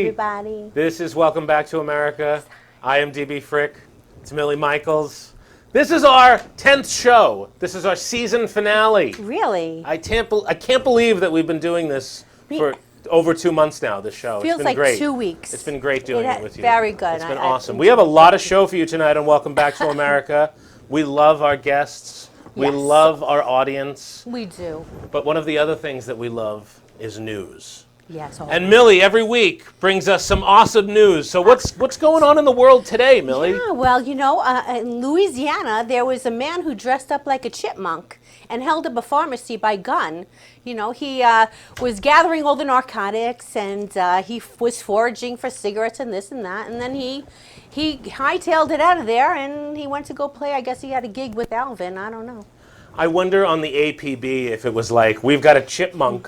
everybody. This is Welcome Back to America. I am DB Frick. It's Millie Michaels. This is our 10th show. This is our season finale. Really? I can't believe that we've been doing this for over 2 months now, this show. Feels it's been like great. 2 weeks. It's been great doing it with you. Very good. It's been awesome. We have a lot of show for you tonight on Welcome Back to America. We love our guests. We love our audience. We do. But one of the other things that we love is news. Yes. And Millie, every week, brings us some awesome news. So what's going on in the world today, Millie? Yeah, well, you know, in Louisiana, there was a man who dressed up like a chipmunk and held up a pharmacy by gun. You know, he was gathering all the narcotics, and he was foraging for cigarettes and this and that, and then he hightailed it out of there, and he went to go play. I guess he had a gig with Alvin. I don't know. I wonder on the APB if it was like, we've got a chipmunk.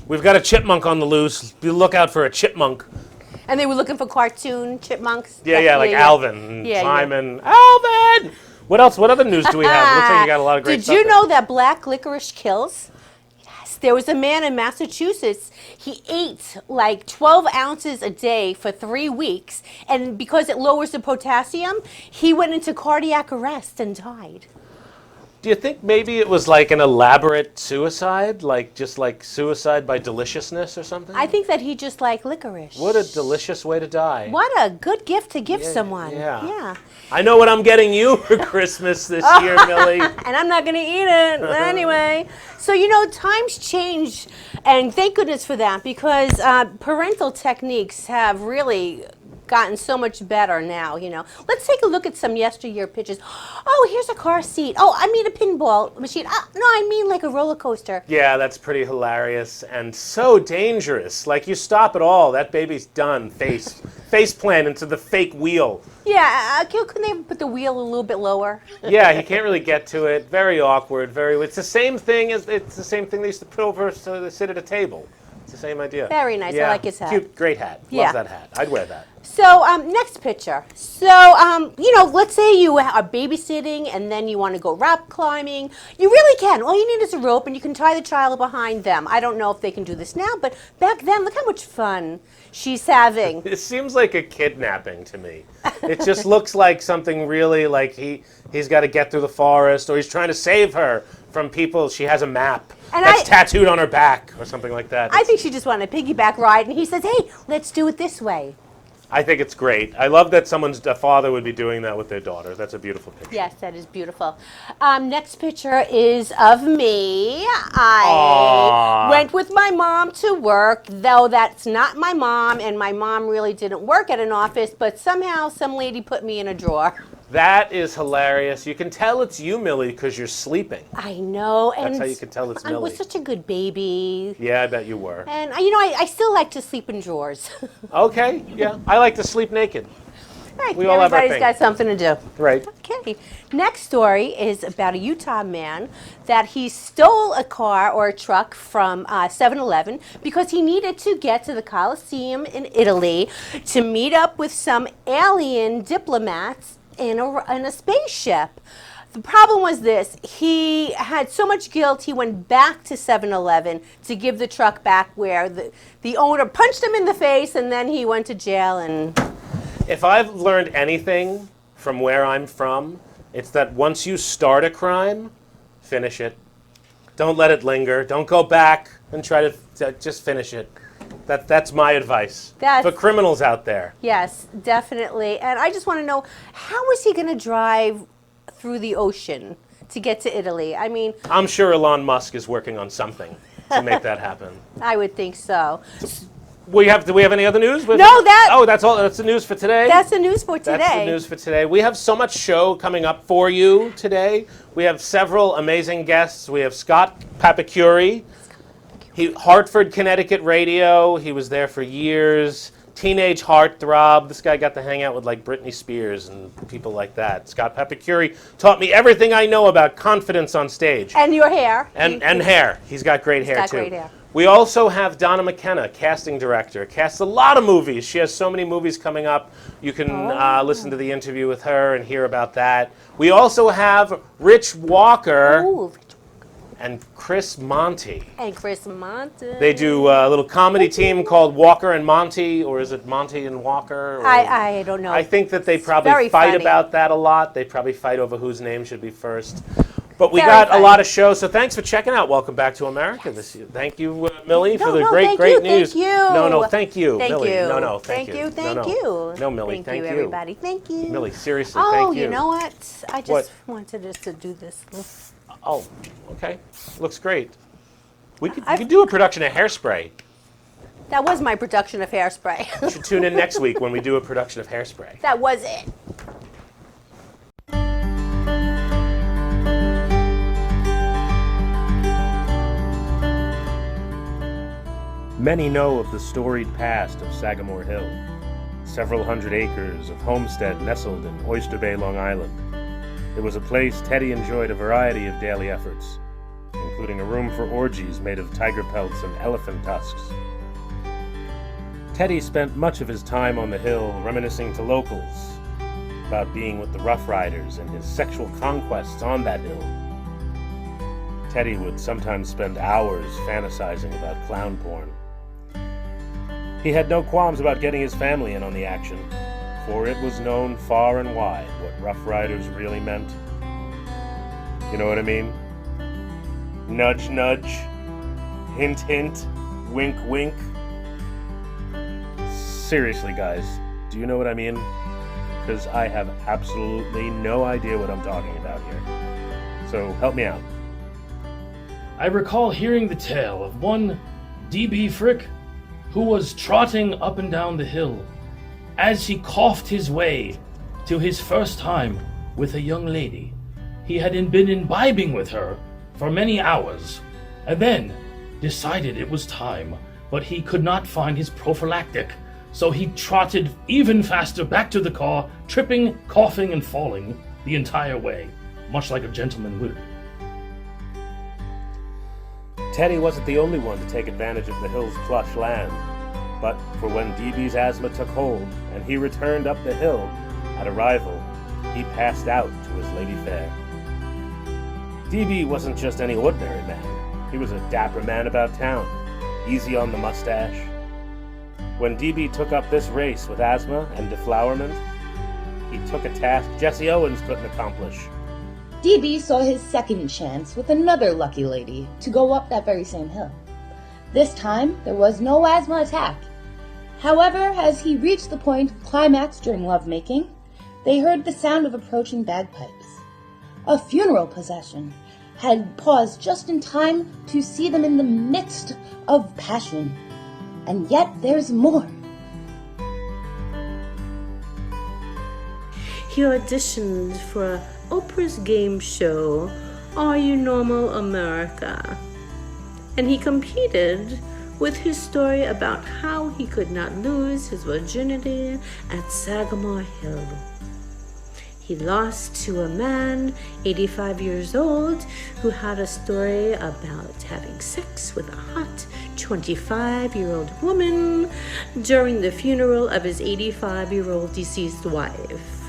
We've got a chipmunk on the loose. Look out for a chipmunk. And they were looking for cartoon chipmunks? Yeah, like Alvin, Simon. Alvin! What else? What other news do we have? Looks like you got a lot of great stuff. Did you know that black licorice kills? Yes. There was a man in Massachusetts. He ate like 12 ounces a day for 3 weeks. And because it lowers the potassium, he went into cardiac arrest and died. Do you think maybe it was like an elaborate suicide? Like just like suicide by deliciousness or something? I think that he just liked licorice. What a delicious way to die. What a good gift to give someone. Yeah. I know what I'm getting you for Christmas this year, Millie. And I'm not going to eat it. Anyway. So, you know, times change, and thank goodness for that, because parental techniques have really gotten so much better now, you know. Let's take a look at some yesteryear pictures. Oh, here's a car seat. Oh, I mean a pinball machine. No, I mean like a roller coaster. Yeah, that's pretty hilarious and so dangerous. Like, you stop it all, that baby's done. Face plant into the fake wheel. Yeah, couldn't they put the wheel a little bit lower? Yeah, he can't really get to it. Very awkward. It's the same thing they used to put over so they sit at a table. It's the same idea. Very nice. Yeah. I like his hat. Cute, great hat. Love that hat. I'd wear that. So, next picture. So, you know, let's say you are babysitting and then you want to go rock climbing. You really can. All you need is a rope, and you can tie the child behind them. I don't know if they can do this now, but back then, look how much fun she's having. It seems like a kidnapping to me. It just looks like something really like he's got to get through the forest, or he's trying to save her from people. She has a map that's tattooed on her back or something like that. I think she just wanted a piggyback ride, and he says, hey, let's do it this way. I think it's great. I love that a father would be doing that with their daughter. That's a beautiful picture. Yes, that is beautiful. Next picture is of me. I went with my mom to work, though that's not my mom, and my mom really didn't work at an office, but somehow some lady put me in a drawer. That is hilarious. You can tell it's you, Millie, because you're sleeping. I know. That's how you can tell it's Millie. I was such a good baby. Yeah, I bet you were. And, you know, I still like to sleep in drawers. Okay, yeah. I like to sleep naked. Right, we all have our everybody's got something to do. Right. Okay. Next story is about a Utah man that he stole a car or a truck from 7-Eleven because he needed to get to the Colosseum in Italy to meet up with some alien diplomats in a spaceship. The problem was this: he had so much guilt, he went back to 7-Eleven to give the truck back, where the owner punched him in the face, and then he went to jail. And if I've learned anything from where I'm from, it's that once you start a crime, finish it. Don't let it linger. Don't go back and try to just finish it. That's my advice for criminals out there. Yes, definitely. And I just want to know, how is he going to drive through the ocean to get to Italy? I mean, I'm sure Elon Musk is working on something to make that happen. I would think so. Do we have any other news? No, that's all. That's the news for today. That's the news for today. That's the news for today. We have so much show coming up for you today. We have several amazing guests. We have Scott Pappacurie. Hartford, Connecticut radio. He was there for years. Teenage heartthrob. This guy got to hang out with like Britney Spears and people like that. Scott Pappacurie taught me everything I know about confidence on stage. And your hair. And hair. He's got great hair too. Great hair. We also have Donna McKenna, casting director. Casts a lot of movies. She has so many movies coming up. You can listen to the interview with her and hear about that. We also have Rich Walker. Ooh, and Chris Monty. And Chris Monty. They do a little comedy team called Walker and Monty, or is it Monty and Walker? Or I don't know. I think that they probably very fight funny. about that a lot. They probably fight over whose name should be first. But we Very got funny. a lot of shows, so thanks for checking out Welcome Back to America this year. Thank you, Millie, for the great news. Thank you. No, thank you, Thank Millie. you. No, thank you. Thank you. No, Millie, thank you. Everybody. Thank you. Millie, seriously, Oh, thank you. you know what? I just What? wanted us to do this. Oh, okay. Looks great. We could do a production of Hairspray. That was my production of Hairspray. You should tune in next week when we do a production of Hairspray. That was it. Many know of the storied past of Sagamore Hill, several hundred acres of homestead nestled in Oyster Bay, Long Island. It was a place Teddy enjoyed a variety of daily efforts, including a room for orgies made of tiger pelts and elephant tusks. Teddy spent much of his time on the hill reminiscing to locals about being with the Rough Riders and his sexual conquests on that hill. Teddy would sometimes spend hours fantasizing about clown porn. He had no qualms about getting his family in on the action, for it was known far and wide what Rough Riders really meant. You know what I mean? Nudge, nudge. Hint, hint. Wink, wink. Seriously, guys, do you know what I mean? Because I have absolutely no idea what I'm talking about here. So help me out. I recall hearing the tale of one D.B. Frick who was trotting up and down the hill as he coughed his way to his first time with a young lady. He had been imbibing with her for many hours, and then decided it was time, but he could not find his prophylactic, so he trotted even faster back to the car, tripping, coughing, and falling the entire way, much like a gentleman would. Teddy wasn't the only one to take advantage of the hill's plush land, but for when DB's asthma took hold and he returned up the hill, at arrival, he passed out to his lady fair. DB wasn't just any ordinary man. He was a dapper man about town, easy on the mustache. When DB took up this race with asthma and deflowerment, he took a task Jesse Owens couldn't accomplish. DB saw his second chance with another lucky lady to go up that very same hill. This time, there was no asthma attack. However, as he reached the point of climax during lovemaking, they heard the sound of approaching bagpipes. A funeral procession had paused just in time to see them in the midst of passion. And yet there's more. He auditioned for Oprah's game show, Are You Normal America? And he competed with his story about how he could not lose his virginity at Sagamore Hill. He lost to a man, 85 years old, who had a story about having sex with a hot 25-year-old woman during the funeral of his 85-year-old deceased wife.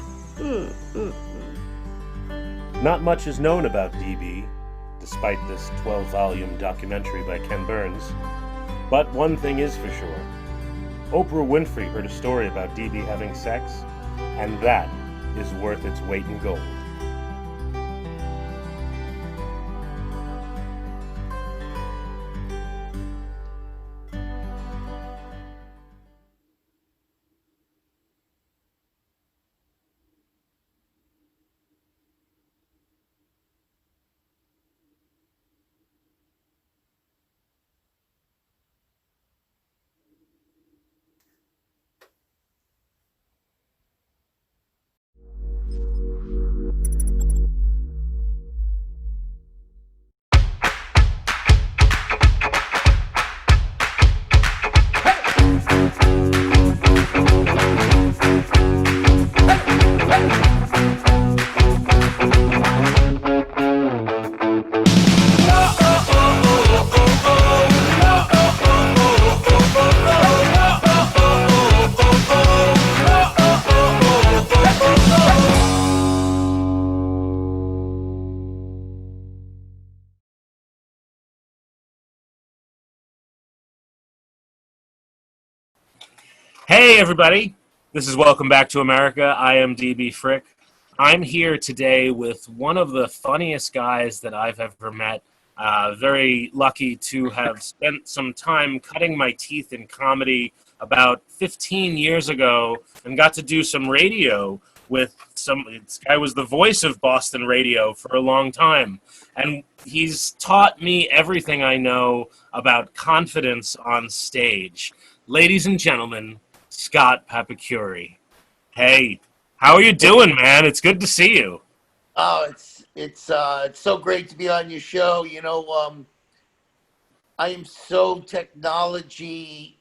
Not much is known about DB, despite this 12-volume documentary by Ken Burns. But one thing is for sure. Oprah Winfrey heard a story about DB having sex, and that is worth its weight in gold. Hey, everybody. This is Welcome Back to America. I am DB Frick. I'm here today with one of the funniest guys that I've ever met. Very lucky to have spent some time cutting my teeth in comedy about 15 years ago and got to do some radio with this guy was the voice of Boston radio for a long time. And he's taught me everything I know about confidence on stage. Ladies and gentlemen, Scott Pappacurie. Hey, how are you doing, man? It's good to see you. Oh, it's so great to be on your show. You know, I am so technology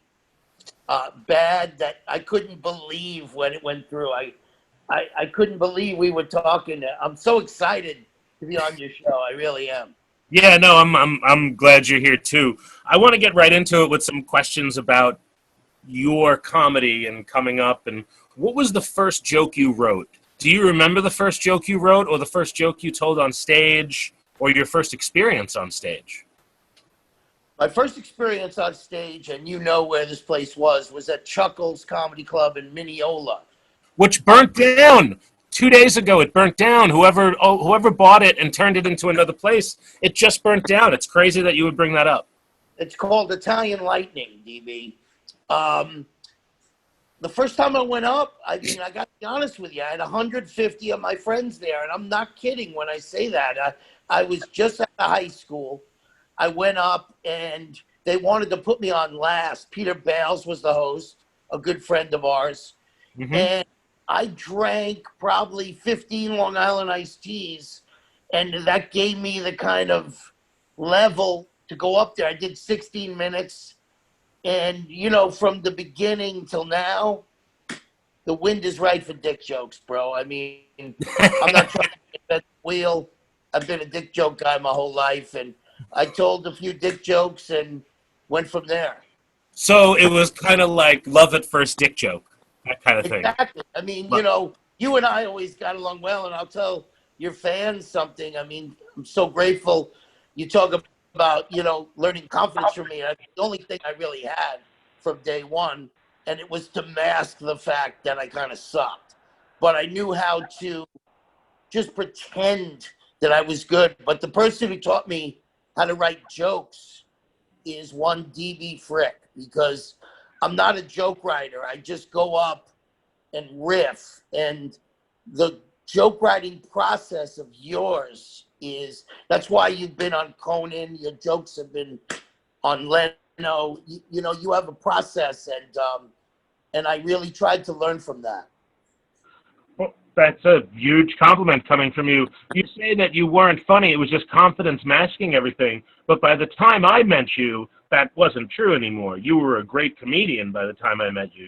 bad that I couldn't believe when it went through. I couldn't believe we were talking. I'm so excited to be on your show. I really am. Yeah, no, I'm glad you're here too. I want to get right into it with some questions about your comedy and coming up. And what was the first joke you wrote? Do you remember the first joke you wrote, or the first joke you told on stage, or your first experience on stage? My first experience on stage, and you know where this place was at Chuckles Comedy Club in Mineola. Which burnt down 2 days ago. It burnt down. Whoever bought it and turned it into another place, it just burnt down. It's crazy that you would bring that up. It's called Italian Lightning, DB. The first time I went up, I mean, I got to be honest with you, I had 150 of my friends there, and I'm not kidding when I say that. I was just out of high school. I went up, and they wanted to put me on last. Peter Bales was the host, a good friend of ours. Mm-hmm. And I drank probably 15 Long Island iced teas, and that gave me the kind of level to go up there. I did 16 minutes. And, you know, from the beginning till now, the wind is right for dick jokes, bro. I mean, I'm not trying to get the wheel. I've been a dick joke guy my whole life. And I told a few dick jokes and went from there. So it was kind of like love at first dick joke, that kind of thing. Exactly. I mean, you know, you and I always got along well. And I'll tell your fans something. I mean, I'm so grateful you talk about, you know, learning confidence from me. I mean, the only thing I really had from day one, and it was to mask the fact that I kind of sucked. But I knew how to just pretend that I was good. But the person who taught me how to write jokes is one DB Frick, because I'm not a joke writer. I just go up and riff. And the joke writing process of yours that's why you've been on Conan. Your jokes have been on Leno. You know, you have a process, and I really tried to learn from that. Well, that's a huge compliment coming from you. You say that you weren't funny. It was just confidence masking everything. But by the time I met you, that wasn't true anymore. You were a great comedian by the time I met you.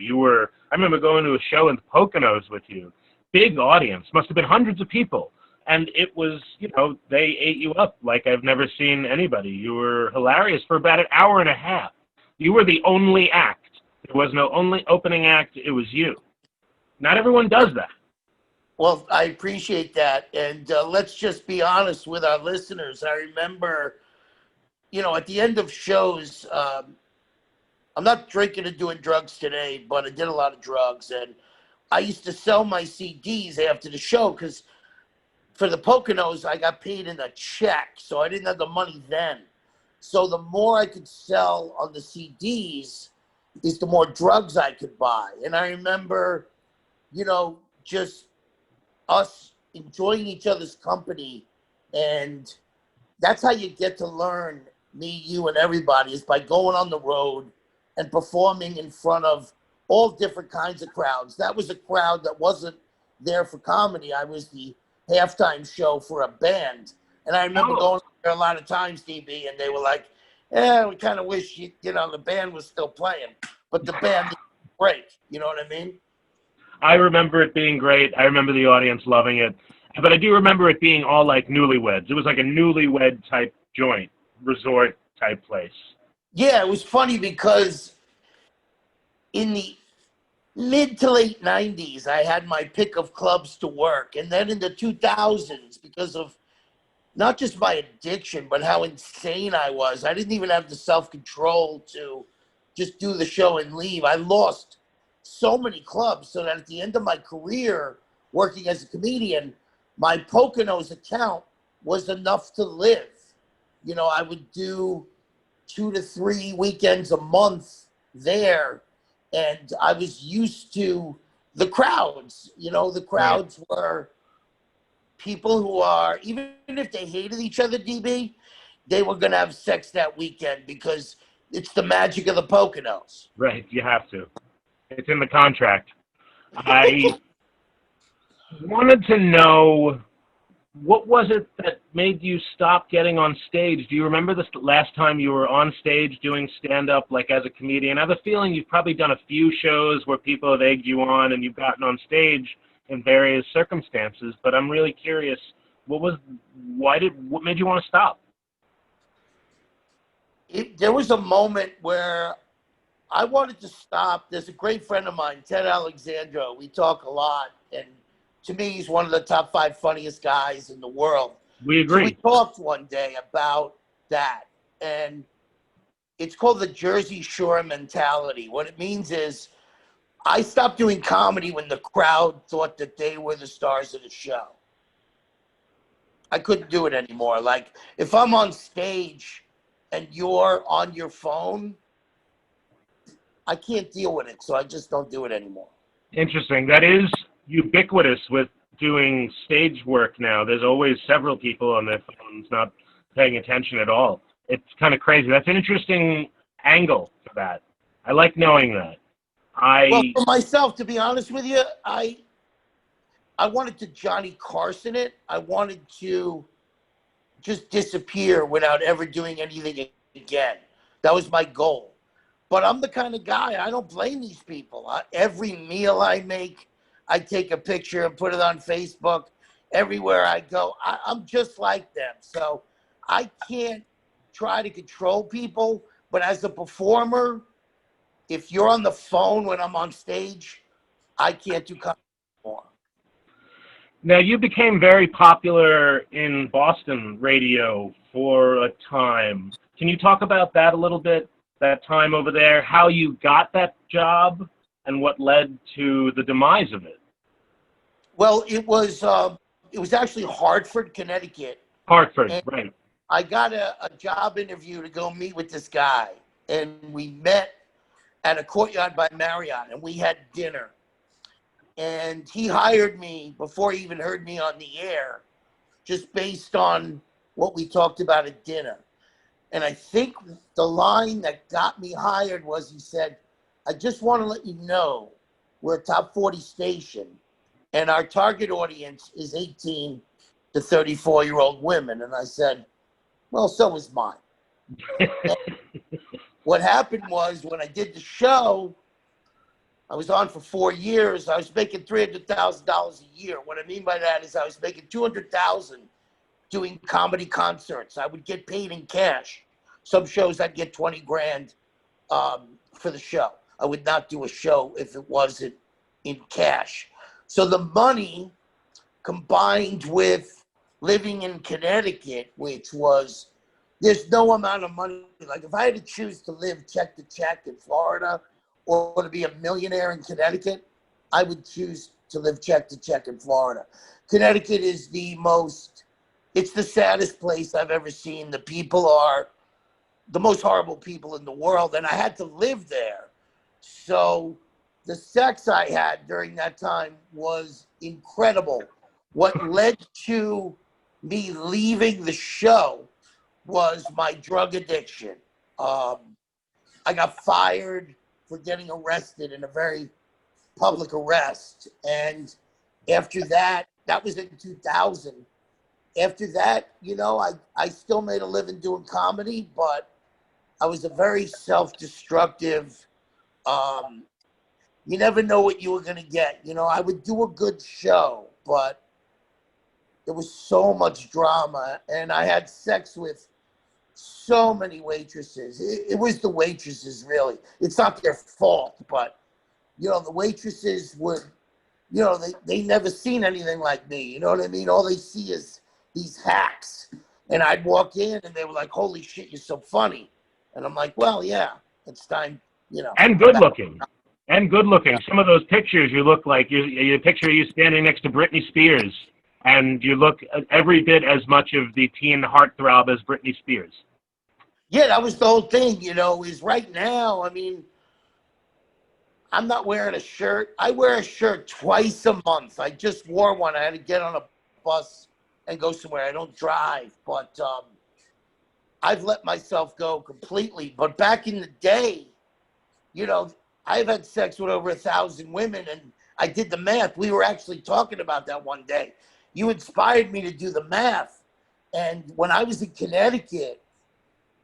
I remember going to a show in the Poconos with you. Big audience. Must have been hundreds of people. And it was, you know, they ate you up like I've never seen anybody. You were hilarious for about an hour and a half. You were the only act. There was no only opening act. It was you. Not everyone does that. Well, I appreciate that. And let's just be honest with our listeners. I remember, you know, at the end of shows, I'm not drinking or doing drugs today, but I did a lot of drugs. And I used to sell my CDs after the show because for the Poconos, I got paid in a check, so I didn't have the money then. So the more I could sell on the CDs is the more drugs I could buy. And I remember, you know, just us enjoying each other's company. And that's how you get to learn, me, you, and everybody, is by going on the road and performing in front of all different kinds of crowds. That was a crowd that wasn't there for comedy. I was the halftime show for a band. And I remember going there a lot of times, DB, and they were like, yeah, we kind of wish, you know, the band was still playing. But the band didn't break. You know what I mean? I remember it being great. I remember the audience loving it. But I do remember it being all like newlyweds. It was like a newlywed type joint, resort type place. Yeah, it was funny because in the mid to late 90s, I had my pick of clubs to work. And then in the 2000s, because of not just my addiction, but how insane I was, I didn't even have the self-control to just do the show and leave. I lost so many clubs, so that at the end of my career working as a comedian, my Poconos account was enough to live. You know, I would do 2 to 3 weekends a month there, and I was used to the crowds. You know, the crowds were people who are, even if they hated each other, DB, they were going to have sex that weekend because it's the magic of the Poconos. Right, you have to. It's in the contract. I wanted to know, what was it that made you stop getting on stage? Do you remember the last time you were on stage doing stand-up, like as a comedian? I have a feeling you've probably done a few shows where people have egged you on and you've gotten on stage in various circumstances, but I'm really curious, what made you want to stop? There was a moment where I wanted to stop. There's a great friend of mine, Ted Alexandro. We talk a lot, and to me, he's one of the top 5 funniest guys in the world. We agree. So we talked one day about that, and it's called the Jersey Shore mentality. What it means is I stopped doing comedy when the crowd thought that they were the stars of the show. I couldn't do it anymore. Like, if I'm on stage and you're on your phone, I can't deal with it, so I just don't do it anymore. Interesting. That is ubiquitous with doing stage work now. There's always several people on their phones not paying attention at all. It's kind of crazy. That's an interesting angle for that. I like knowing that. Well, for myself, to be honest with you, I wanted to Johnny Carson it. I wanted to just disappear without ever doing anything again. That was my goal. But I'm the kind of guy, I don't blame these people. Every meal I make, I take a picture and put it on Facebook. Everywhere I go, I'm just like them. So I can't try to control people. But as a performer, if you're on the phone when I'm on stage, I can't do comedy anymore. Now, you became very popular in Boston radio for a time. Can you talk about that a little bit, that time over there, how you got that job and what led to the demise of it? Well, it was actually Hartford, Connecticut. Hartford, And right. I got a job interview to go meet with this guy, and we met at a Courtyard by Marriott, and we had dinner. And he hired me before he even heard me on the air, just based on what we talked about at dinner. And I think the line that got me hired was, he said, "I just want to let you know we're a top 40 station, and our target audience is 18 to 34-year-old women." And I said, "Well, so is mine." What happened was, when I did the show, I was on for 4 years. I was making $300,000 a year. What I mean by that is I was making $200,000 doing comedy concerts. I would get paid in cash. Some shows I'd get 20 grand for the show. I would not do a show if it wasn't in cash. So the money, combined with living in Connecticut, which was, there's no amount of money. Like, if I had to choose to live check to check in Florida or to be a millionaire in Connecticut, I would choose to live check to check in Florida. Connecticut is it's the saddest place I've ever seen. The people are the most horrible people in the world, and I had to live there. So the sex I had during that time was incredible. What led to me leaving the show was my drug addiction. I got fired for getting arrested in a very public arrest. And after that, that was in 2000. After that, I still made a living doing comedy, but I was a very self-destructive, you never know what you were going to get. I would do a good show, but there was so much drama, and I had sex with so many waitresses. It was the waitresses, really. It's not their fault, but, the waitresses would, they never seen anything like me. You know what I mean? All they see is these hacks. And I'd walk in, and they were like, "Holy shit, you're so funny." And I'm like, "Well, yeah, it's time, And good looking. And good looking. Some of those pictures, you look like you picture you standing next to Britney Spears, and you look every bit as much of the teen heartthrob as Britney Spears. Yeah, that was the whole thing, is right now, I mean, I'm not wearing a shirt. I wear a shirt twice a month. I just wore one. I had to get on a bus and go somewhere. I don't drive, but I've let myself go completely. But back in the day, I've had sex with over 1,000 women, and I did the math. We were actually talking about that one day. You inspired me to do the math. And when I was in Connecticut,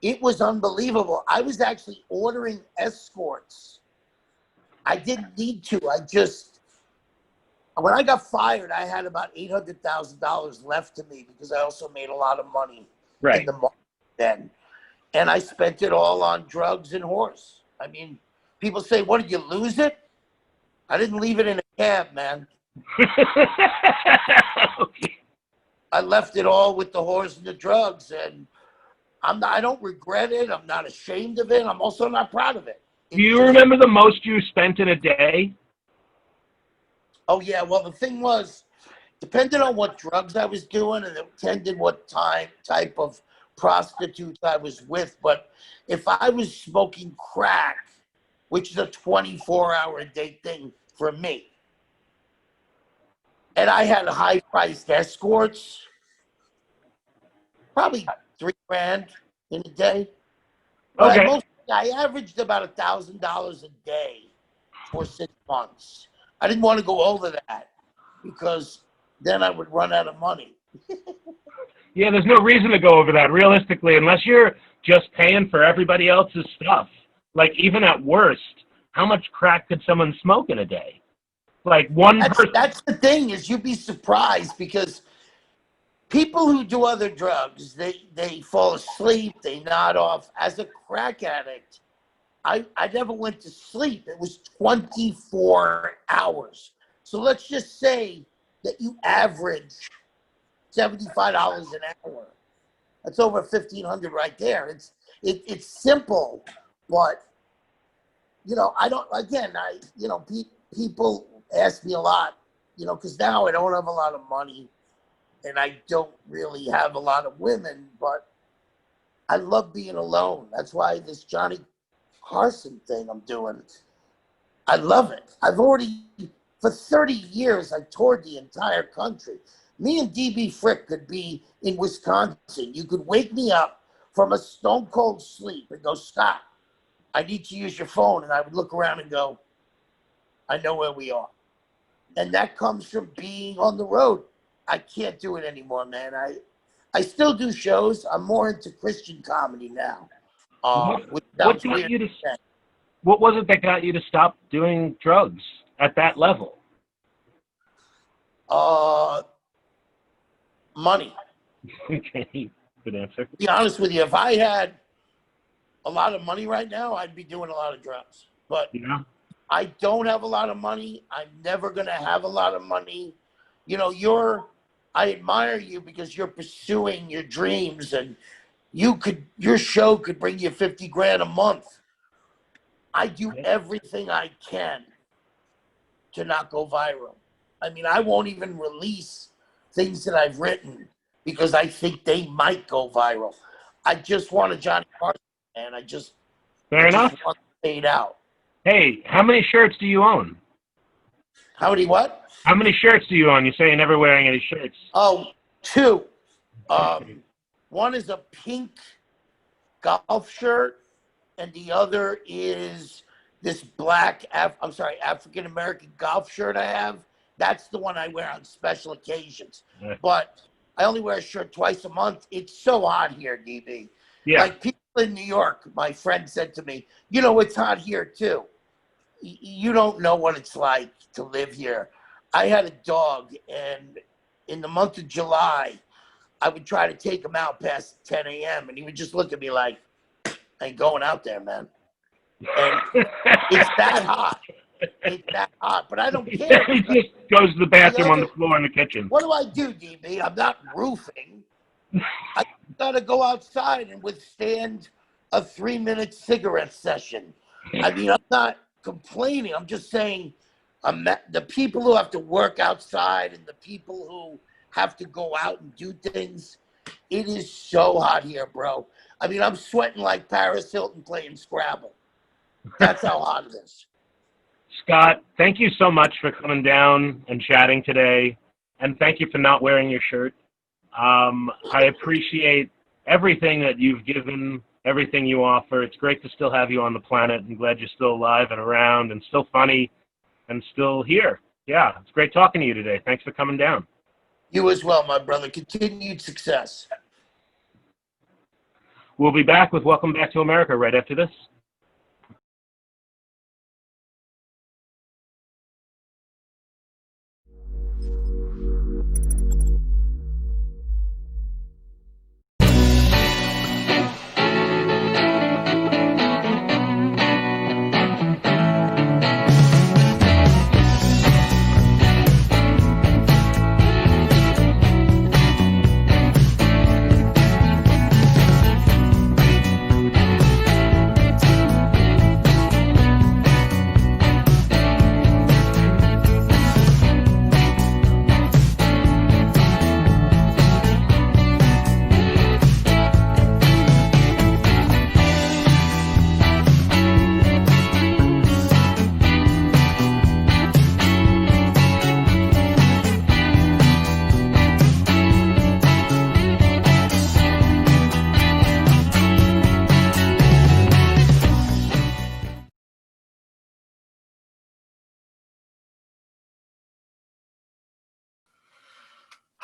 it was unbelievable. I was actually ordering escorts. I didn't need to. When I got fired, I had about $800,000 left to me because I also made a lot of money in the market then. And I spent it all on drugs and whores. I mean, people say, what, did you lose it? I didn't leave it in a cab, man. I left it all with the whores and the drugs, and I don't regret it. I'm not ashamed of it. I'm also not proud of it. Do you remember the most you spent in a day? Oh, yeah. Well, the thing was, depending on what drugs I was doing, and it depended what type of prostitutes I was with. But if I was smoking crack, which is a 24-hour-a-day thing for me, and I had high-priced escorts, probably $3,000 in a day. But Okay. I averaged about $1,000 a day for 6 months. I didn't want to go over that because then I would run out of money. Yeah, there's no reason to go over that realistically, unless you're just paying for everybody else's stuff. Like, even at worst, how much crack could someone smoke in a day? Like one person. That's the thing, is you'd be surprised, because people who do other drugs, they fall asleep, they nod off. As a crack addict, I never went to sleep. It was 24 hours. So let's just say that you average $75 an hour. That's over $1,500 right there. It's simple, but I don't. Again, people ask me a lot, because now I don't have a lot of money, and I don't really have a lot of women, but I love being alone. That's why this Johnny Carson thing I'm doing, I love it. For 30 years, I toured the entire country. Me and DB Frick could be in Wisconsin. You could wake me up from a stone cold sleep and go, Scott, I need to use your phone. And I would look around and go, I know where we are. And that comes from being on the road. I can't do it anymore, man. I still do shows. I'm more into Christian comedy now. What was it that got you to stop doing drugs at that level? Money. Okay, good answer. To be honest with you, if I had a lot of money right now, I'd be doing a lot of drugs. But I don't have a lot of money. I'm never going to have a lot of money. I admire you because you're pursuing your dreams, and your show could bring you $50,000 a month. I do everything I can to not go viral. I mean, I won't even release things that I've written because I think they might go viral. I just want a Johnny Carson, man. I just want to fade out. Hey, how many shirts do you own? How many what? How many shirts do you own? You say you're never wearing any shirts. Oh, 2. One is a pink golf shirt, and the other is this black, African-American golf shirt I have. That's the one I wear on special occasions. Yeah. But I only wear a shirt twice a month. It's so hot here, DB. Yeah. Like people in New York, my friend said to me, it's hot here too. You don't know what it's like to live here. I had a dog, and in the month of July, I would try to take him out past 10 a.m., and he would just look at me like, I ain't going out there, man. And it's that hot. It's that hot, but I don't care. He just goes to the bathroom on the floor in the kitchen. What do I do, DB? I'm not roofing. I got to go outside and withstand a 3-minute cigarette session. I mean, I'm not complaining. I'm just saying, the people who have to work outside and the people who have to go out and do things, it is so hot here, bro. I mean, I'm sweating like Paris Hilton playing Scrabble. That's how hot it is. Scott, thank you so much for coming down and chatting today, and thank you for not wearing your shirt. I appreciate everything that you've given, everything you offer. It's great to still have you on the planet. I'm glad you're still alive and around and still funny and still here. Yeah, it's great talking to you today. Thanks for coming down. You as well, my brother. Continued success. We'll be back with Welcome Back to America right after this.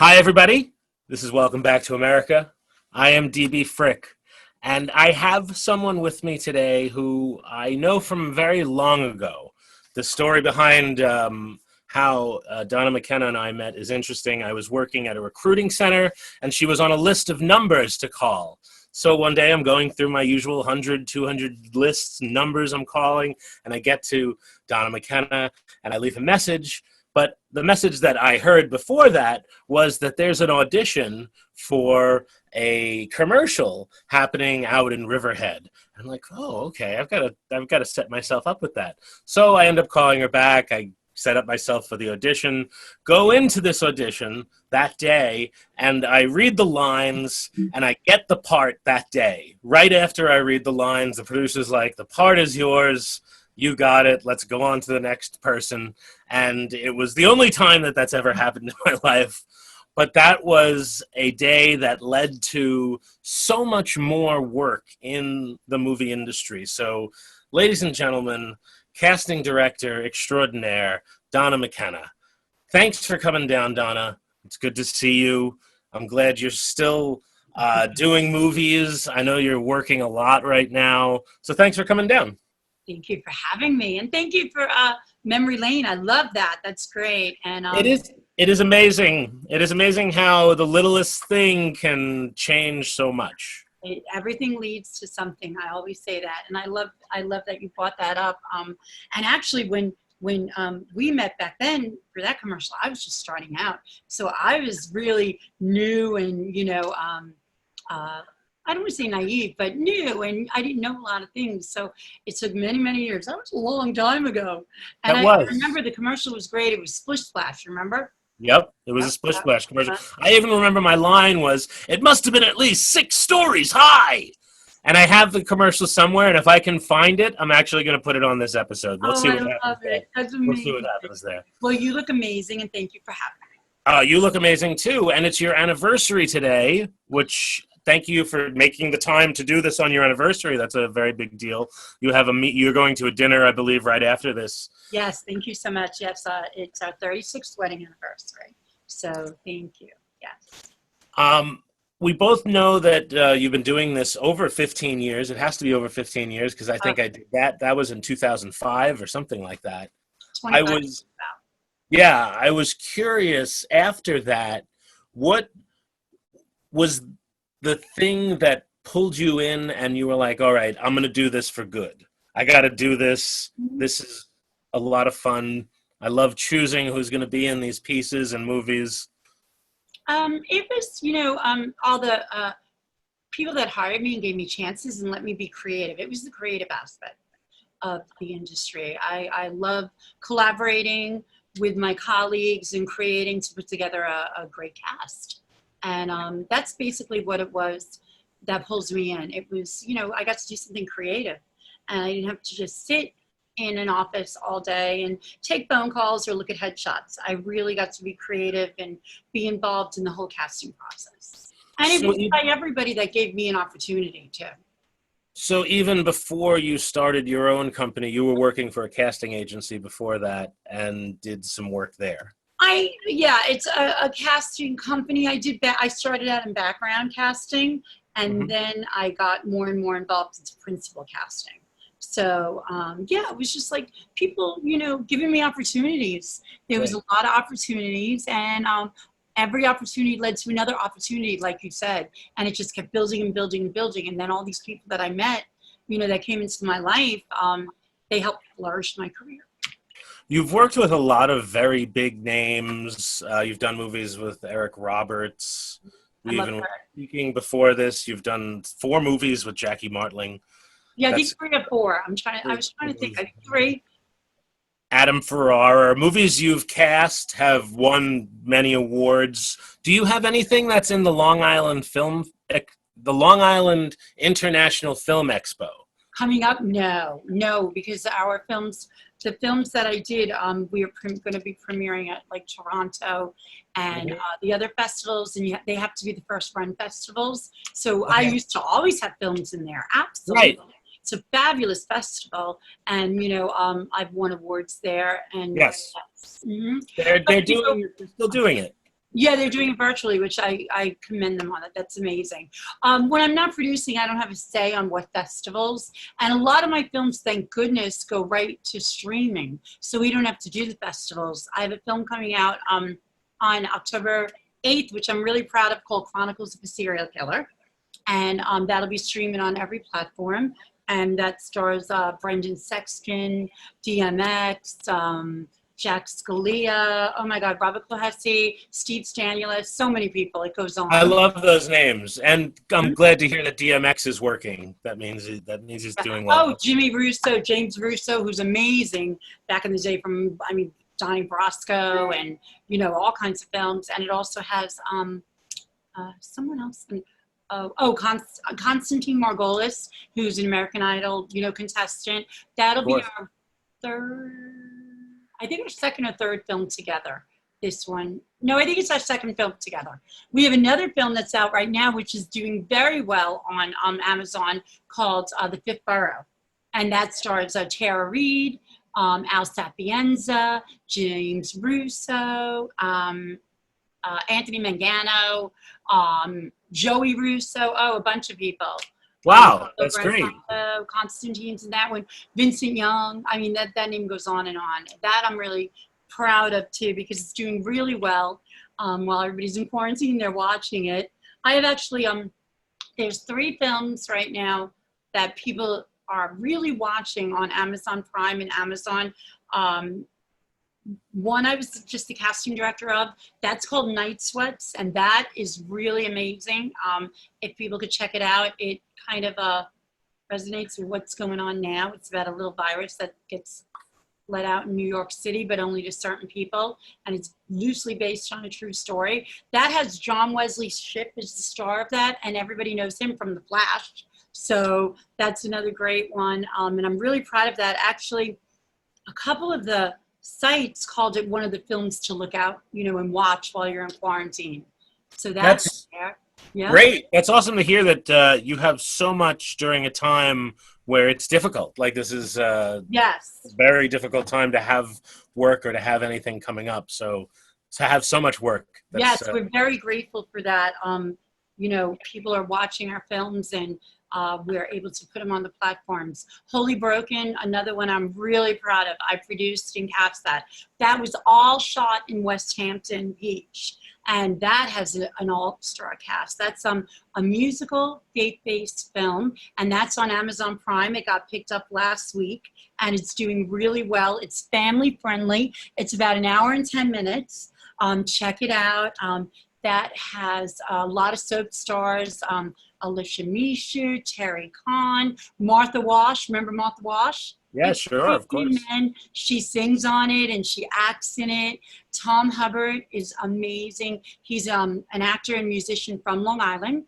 Hi, everybody. This is Welcome Back to America. I am DB Frick, and I have someone with me today who I know from very long ago. The story behind how Donna McKenna and I met is interesting. I was working at a recruiting center, and she was on a list of numbers to call. So one day I'm going through my usual 100, 200 lists, numbers I'm calling, and I get to Donna McKenna, and I leave a message. But the message that I heard before that was that there's an audition for a commercial happening out in Riverhead. I'm like, oh, okay, I've got to set myself up with that. So I end up calling her back. I set up myself for the audition, go into this audition that day, and I read the lines, and I get the part that day. Right after I read the lines, the producer's like, the part is yours. You got it. Let's go on to the next person. And it was the only time that that's ever happened in my life. But that was a day that led to so much more work in the movie industry. So, ladies and gentlemen, casting director extraordinaire, Donna McKenna. Thanks for coming down, Donna. It's good to see you. I'm glad you're still doing movies. I know you're working a lot right now. So thanks for coming down. Thank you for having me, and thank you for Memory Lane. I love that. That's great. And it is amazing. It is amazing how the littlest thing can change so much. Everything leads to something. I always say that, and I love that you brought that up. And actually, when we met back then for that commercial, I was just starting out, so I was really new and I don't want to say naive, but new, and I didn't know a lot of things. So it took many, many years. That was a long time ago. And I remember the commercial was great. It was Splish Splash, remember? Yep, it was a Splish Splash commercial. I even remember my line was, it must have been at least 6 stories high. And I have the commercial somewhere, and if I can find it, I'm actually going to put it on this episode. We'll see what happens there. That's amazing. We'll see what happens there. Well, you look amazing, and thank you for having me. You look amazing, too. And it's your anniversary today, which... Thank you for making the time to do this on your anniversary. That's a very big deal. You have you're going to a dinner, I believe, right after this. Yes, thank you so much. Yes, it's our 36th wedding anniversary. So thank you. Yes. We both know that you've been doing this over 15 years. It has to be over 15 years because I think I did that. That was in 2005 or something like that. I was curious after that, what was the thing that pulled you in and you were like, all right, I'm going to do this for good. I got to do this. This is a lot of fun. I love choosing who's going to be in these pieces and movies. It was, all the people that hired me and gave me chances and let me be creative. It was the creative aspect. of the industry. I love collaborating with my colleagues and creating to put together a great cast. And that's basically what it was that pulls me in. It was, you know, I got to do something creative, and I didn't have to just sit in an office all day and take phone calls or look at headshots. I really got to be creative and be involved in the whole casting process. And it was by everybody that gave me an opportunity too. So even before you started your own company, you were working for a casting agency before that and did some work there. Yeah, it's a casting company. I started out in background casting, and then I got more and more involved into principal casting. So yeah, it was just like people, you know, giving me opportunities. There was a lot of opportunities, and every opportunity led to another opportunity, like you said, and it just kept building and building and building. And then all these people that I met, you know, that came into my life, they helped flourish my career. You've worked with a lot of very big names. You've done movies with Eric Roberts. We even were speaking before this. You've done 4 movies with Jackie Martling. Yeah, I think 3 or 4. I was trying to think. I think 3. Adam Ferrara. Movies you've cast have won many awards. Do you have anything that's in the Long Island International Film Expo? Coming up? No, because our films, the films that I did, we are going to be premiering at like Toronto and the other festivals, and they have to be the first run festivals. So I used to always have films in there. Absolutely. Right. It's a fabulous festival, and you know, I've won awards there. And yes, they're still doing it. Yeah, they're doing it virtually, which I commend them on it. That's amazing. When I'm not producing, I don't have a say on what festivals, and a lot of my films, thank goodness, go right to streaming, so we don't have to do the festivals. I have a film coming out on October 8th, which I'm really proud of, called Chronicles of a Serial Killer, and that'll be streaming on every platform. And that stars Brendan Sexton, DMX, Jack Scalia, oh my God, Robert Clohessy, Steve Stanulis, so many people. It goes on. I love those names, and I'm glad to hear that DMX is working. That means he's doing well. Oh, Jimmy Russo, James Russo, who's amazing back in the day from, I mean, Donnie Brasco and, you know, all kinds of films. And it also has someone else. Constantine Margolis, who's an American Idol, you know, contestant. That'll be our second or third film together. This one. No, I think it's our second film together. We have another film that's out right now, which is doing very well on Amazon, called The Fifth Borough. And that stars Tara Reid, Al Sapienza, James Russo, Anthony Mangano, Joey Russo, a bunch of people. Wow, that's great. Constantine's in that one. Vincent Young. I mean, that name goes on and on. That I'm really proud of too, because it's doing really well. While everybody's in quarantine, they're watching it. I have actually, there's 3 films right now that people are really watching on Amazon Prime and Amazon. One I was just the casting director of, that's called Night Sweats, and that is really amazing. If people could check it out, it kind of resonates with what's going on now. It's about a little virus that gets let out in New York City, but only to certain people, and it's loosely based on a true story. That has John Wesley Shipp as the star of that, and everybody knows him from The Flash. So that's another great one, and I'm really proud of that. Actually, a couple of the sites called it one of the films to look out, you know, and watch while you're in quarantine. So that's great. That's awesome to hear that you have so much during a time where it's difficult. Like this is a very difficult time to have work or to have anything coming up. So to have so much work. Yes, we're very grateful for that. You know, people are watching our films, and we're able to put them on the platforms. Holy Broken, another one I'm really proud of. I produced and cast that. That was all shot in West Hampton Beach, and that has an all-star cast. That's a musical, faith-based film, and that's on Amazon Prime. It got picked up last week, and it's doing really well. It's family-friendly. It's about 1 hour and 10 minutes. Check it out. that has a lot of soap stars, Alicia Mishu, Terry Khan, Martha Wash. Remember Martha Wash? Yeah, sure, of course. And she sings on it and she acts in it. Tom Hubbard is amazing. He's an actor and musician from Long Island,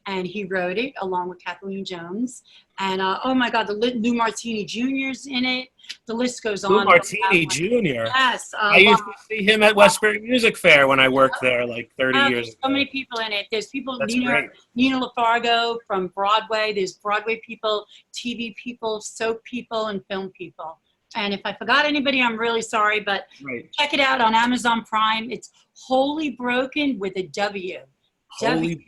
and he wrote it along with Kathleen Jones. And oh my God, Lou Martini Jr.'s in it. The list goes on. Lou Martini Jr. Yes. I used to see him at Westbury Music Fair when I worked there like 30 years ago. So many people in it. There's people, That's Nina great. LaFargo from Broadway. There's Broadway people, TV people, soap people, and film people. And if I forgot anybody, I'm really sorry, but check it out on Amazon Prime. It's Wholly Broken with a W. WHOLLY.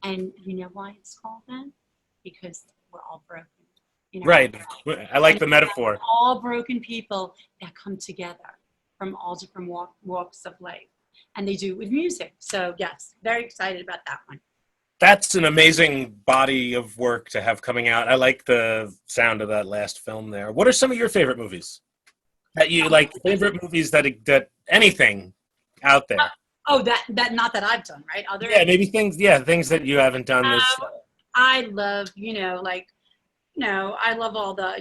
And you know why it's called that? Because we're all broken. You know? Right. I like the metaphor. All broken people that come together from all different walks of life. And they do it with music. So yes, very excited about that one. That's an amazing body of work to have coming out. I like the sound of that last film there. What are some of your favorite movies? That you like, favorite movies that anything out there? That not that I've done, right? Other maybe things that you haven't done this. I love, I love all the,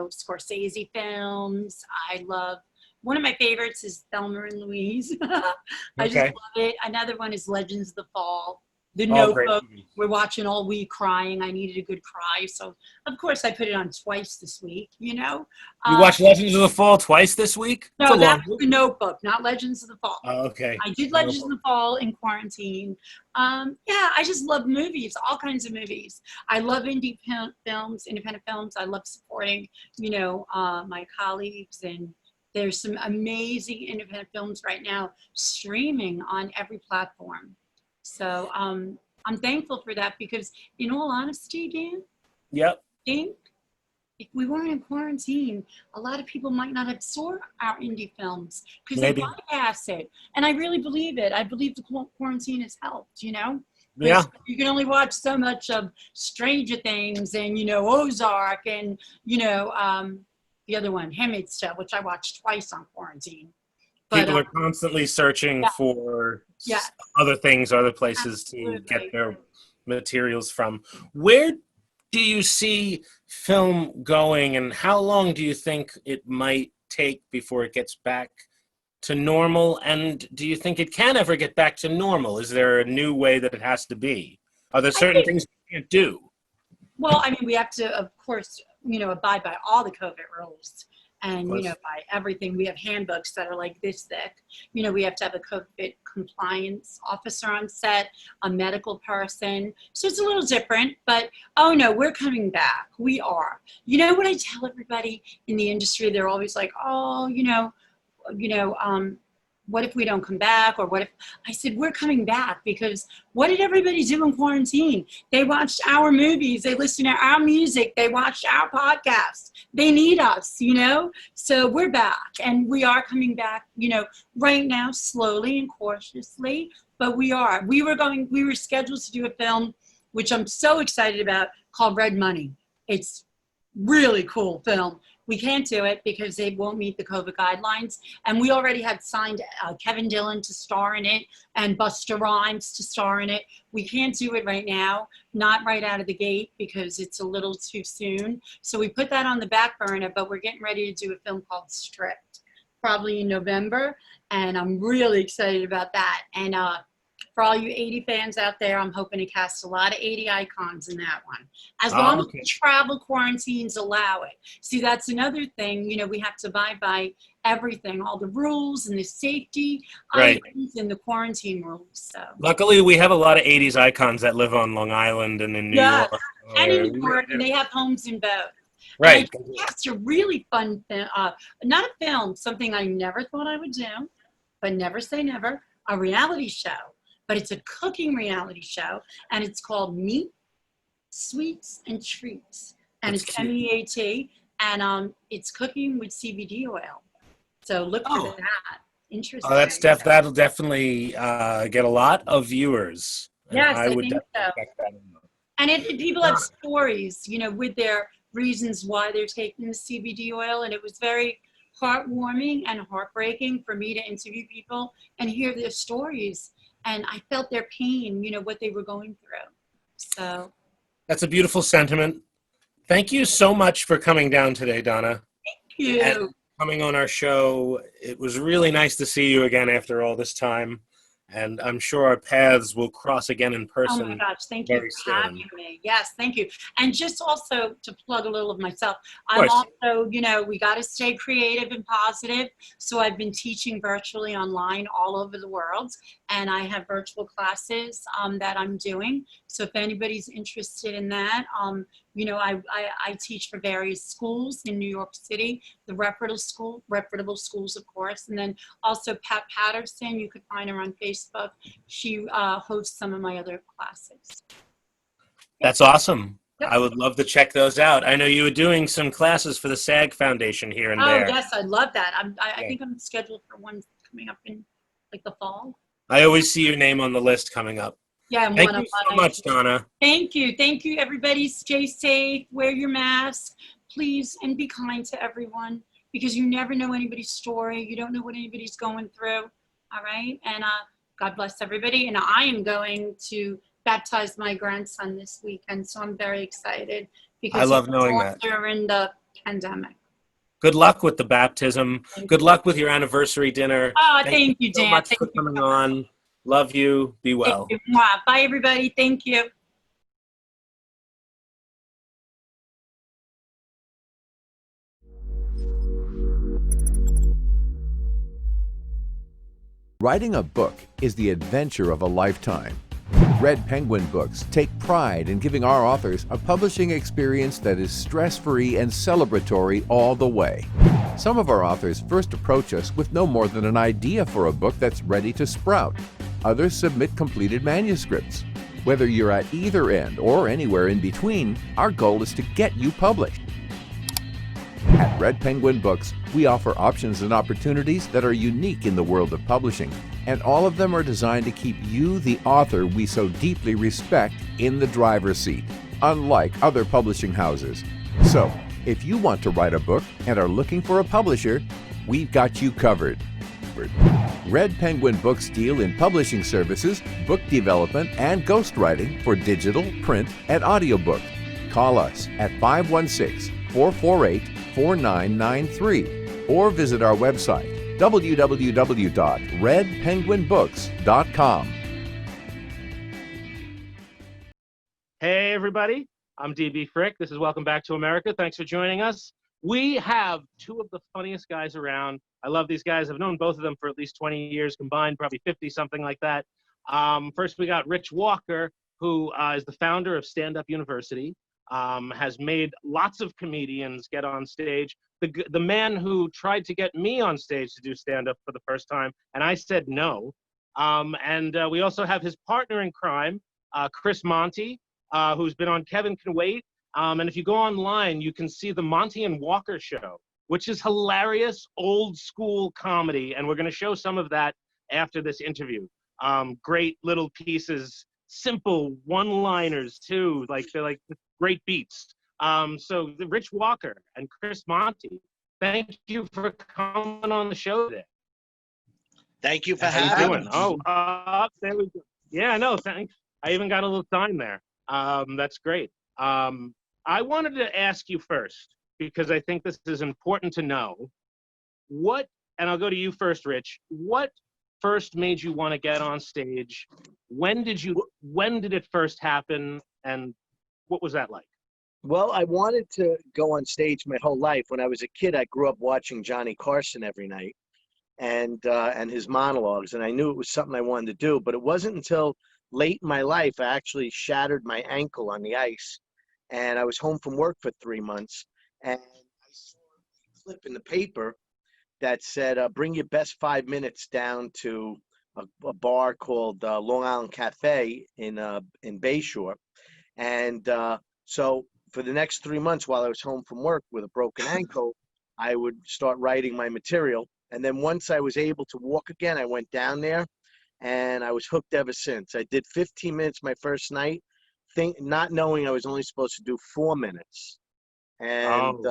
Scorsese films. One of my favorites is Thelma and Louise. I just love it. Another one is Legends of the Fall. The Notebook. We're watching all week crying. I needed a good cry. So, of course, I put it on twice this week, You watched Legends of the Fall twice this week? No, that was The Notebook, not Legends of the Fall. Oh, okay. I did Legends of the Fall in quarantine. I just love movies, all kinds of movies. I love independent films. I love supporting, my colleagues. And there's some amazing independent films right now streaming on every platform. So I'm thankful for that because, in all honesty, Dan, I think if we weren't in quarantine, a lot of people might not have saw our indie films because they bypass it. And I really believe it. I believe the quarantine has helped, Yeah. You can only watch so much of Stranger Things and, Ozark and, the other one, Handmaid's Tale, which I watched twice on quarantine. People are constantly searching for other things, other places to get their materials from. Where do you see film going, and how long do you think it might take before it gets back to normal? And do you think it can ever get back to normal? Is there a new way that it has to be? Are there certain things you can't do? Well, we have to, of course, abide by all the COVID rules. And, by everything, we have handbooks that are like this thick. We have to have a COVID compliance officer on set, a medical person. So it's a little different, but, oh no, we're coming back. We are. You know what I tell everybody in the industry? They're always like, oh, what if we don't come back? Or what if, I said, we're coming back because what did everybody do in quarantine? They watched our movies, they listened to our music, they watched our podcasts. They need us, So we're back and we are coming back, right now, slowly and cautiously, but we are. We were scheduled to do a film, which I'm so excited about, called Red Money. It's really cool film. We can't do it because they won't meet the COVID guidelines. And we already had signed Kevin Dillon to star in it and Busta Rhymes to star in it. We can't do it right now, not right out of the gate because it's a little too soon. So we put that on the back burner, but we're getting ready to do a film called Stripped, probably in November. And I'm really excited about that. And for all you 80 fans out there, I'm hoping to cast a lot of 80 icons in that one. As long as the travel quarantines allow it. See, that's another thing, we have to abide by everything, all the rules and the safety items and the quarantine rules. So luckily, we have a lot of 80s icons that live on Long Island and in New York. And in New York, and they have homes in both. Right. That's a really fun, not a film, something I never thought I would do, but never say never, a reality show. But it's a cooking reality show, and it's called Meat, Sweets, and Treats. And it's MEAT, and it's cooking with CBD oil. So look for that. Interesting. Oh, that'll definitely get a lot of viewers. Yes, I would think so. check that out. And people have stories, with their reasons why they're taking the CBD oil, and it was very heartwarming and heartbreaking for me to interview people and hear their stories. And I felt their pain, you know, what they were going through. So. That's a beautiful sentiment. Thank you so much for coming down today, Donna. Thank you. And coming on our show. It was really nice to see you again after all this time. And I'm sure our paths will cross again in person. Oh my gosh, thank you for having me. Yes, thank you. And just also to plug a little of myself, I'm also, you know, we got to stay creative and positive. So I've been teaching virtually online all over the world. And I have virtual classes that I'm doing. So if anybody's interested in that, you know, I teach for various schools in New York City, the reputable schools, of course. And then also Pat Patterson, you could find her on Facebook. She hosts some of my other classes. That's awesome. Yep. I would love to check those out. I know you were doing some classes for the SAG Foundation here and there. Oh, yes, I love that. I think I'm scheduled for one coming up in like the fall. I always see your name on the list coming up. Yeah, Thank you so much, Donna. Thank you. Thank you, everybody. Stay safe. Wear your mask, please, and be kind to everyone because you never know anybody's story. You don't know what anybody's going through. All right? And God bless everybody. And I am going to baptize my grandson this weekend, so I'm very excited because I love knowing that. During the pandemic. Good luck with the baptism. Good luck with your anniversary dinner. Oh, thank you, Dan. So much for coming on. Love you. Be well. Thank you. Bye, everybody. Thank you. Writing a book is the adventure of a lifetime. Red Penguin Books take pride in giving our authors a publishing experience that is stress-free and celebratory all the way. Some of our authors first approach us with no more than an idea for a book that's ready to sprout. Others submit completed manuscripts. Whether you're at either end or anywhere in between, our goal is to get you published. At Red Penguin Books, we offer options and opportunities that are unique in the world of publishing, and all of them are designed to keep you, the author we so deeply respect, in the driver's seat, unlike other publishing houses. So, if you want to write a book and are looking for a publisher, we've got you covered. Red Penguin Books deal in publishing services, book development, and ghostwriting for digital, print, and audiobook. Call us at 516-448-4993 or visit our website, www.redpenguinbooks.com. Hey, everybody. I'm DB Frick. This is Welcome Back to America. Thanks for joining us. We have two of the funniest guys around. I love these guys. I've known both of them for at least 20 years combined, probably 50, something like that. First, we got Rich Walker, who is the founder of Stand Up University, has made lots of comedians get on stage. The man who tried to get me on stage to do stand-up for the first time, and I said no. And we also have his partner in crime, Chris Monty, who's been on Kevin Can Wait. And if you go online, you can see the Monty and Walker show, which is hilarious, old school comedy. And we're going to show some of that after this interview. Great little pieces, simple one-liners too. They're like great beats. So Rich Walker and Chris Monty, thank you for coming on the show today. Thank you for How having you doing? me. Oh, there we go. Yeah, no, thanks. I even got a little sign there. That's great. I wanted to ask you first, because I think this is important to know. And I'll go to you first, Rich. What first made you want to get on stage? When did it first happen? And what was that like? Well, I wanted to go on stage my whole life. When I was a kid, I grew up watching Johnny Carson every night and his monologues, and I knew it was something I wanted to do. But it wasn't until late in my life I actually shattered my ankle on the ice, and I was home from work for 3 months, and I saw a clip in the paper that said, bring your best 5 minutes down to a bar called Long Island Cafe in Bayshore. And so for the next 3 months while I was home from work with a broken ankle, I would start writing my material. And then once I was able to walk again, I went down there and I was hooked ever since. I did 15 minutes my first night, not knowing I was only supposed to do 4 minutes. And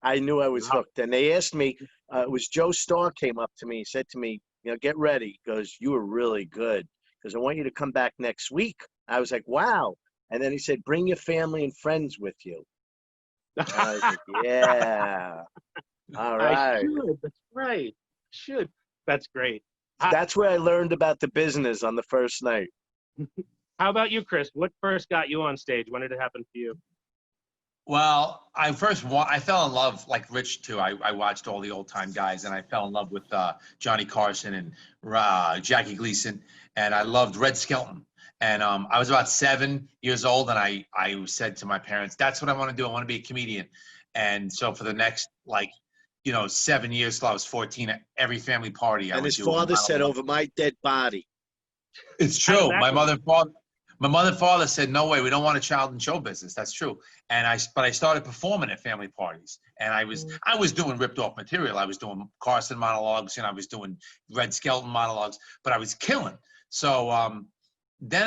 I knew I was hooked. And they asked me, it was Joe Starr came up to me, he said to me, get ready. He goes, you were really good because I want you to come back next week. I was like, wow. And then he said, bring your family and friends with you. And I was like, yeah. All right. I should. That's right. Should. That's great. That's where I learned about the business on the first night. How about you, Chris? What first got you on stage? When did it happen for you? Well, I fell in love, like Rich too. I watched all the old time guys, and I fell in love with Johnny Carson and Jackie Gleason, and I loved Red Skelton. And I was about 7 years old, and I said to my parents, "That's what I want to do. I want to be a comedian." And so for the next 7 years till I was 14, at every family party, and his father said, "Over my dead body." It's true. My mother and father said, "No way, we don't want a child in show business." That's true. And but I started performing at family parties, and I was doing ripped off material. I was doing Carson monologues, and I was doing Red Skelton monologues, but I was killing. So then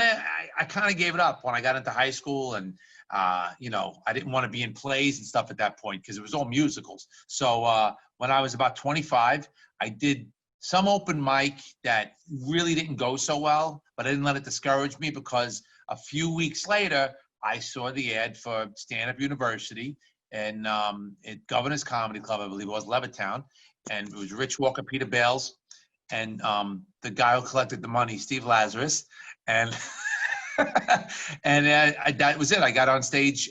I kind of gave it up when I got into high school, and I didn't want to be in plays and stuff at that point because it was all musicals. So when I was about 25, I did some open mic that really didn't go so well, but I didn't let it discourage me because a few weeks later, I saw the ad for Stand Up University and at Governor's Comedy Club, I believe it was, Levittown, and it was Rich Walker, Peter Bales, and the guy who collected the money, Steve Lazarus, and and that was it. I got on stage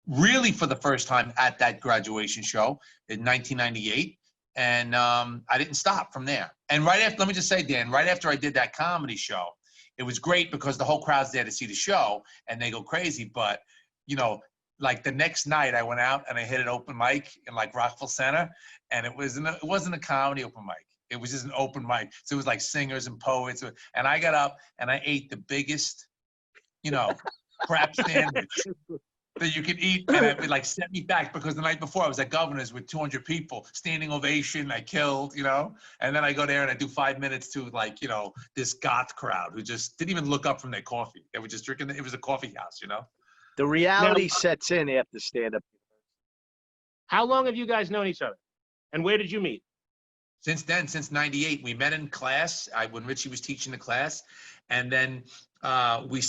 really for the first time at that graduation show in 1998. And I didn't stop from there. And right after, let me just say, Dan, right after I did that comedy show, it was great because the whole crowd's there to see the show and they go crazy. But, like the next night I went out and I hit an open mic in like Rockville Center, and it wasn't a comedy open mic. It was just an open mic. So it was like singers and poets. And I got up and I ate the biggest, crap sandwich that you could eat, and it like set me back because the night before I was at Governor's with 200 people, standing ovation, I killed, and then I go there and I do 5 minutes to this goth crowd who just didn't even look up from their coffee. They were just drinking, it was a coffee house, The reality sets in after stand-up. How long have you guys known each other? And where did you meet? Since then, since 98, we met in class, when Richie was teaching the class, and then I'll be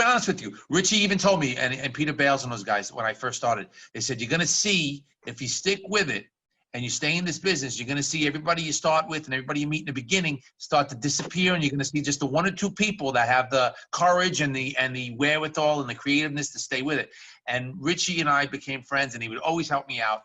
honest with you, Richie even told me, and Peter Bales and those guys, when I first started, they said, you're going to see, if you stick with it and you stay in this business, you're going to see everybody you start with and everybody you meet in the beginning start to disappear, and you're going to see just the 1 or 2 people that have the courage and the wherewithal and the creativeness to stay with it. And Richie and I became friends, and he would always help me out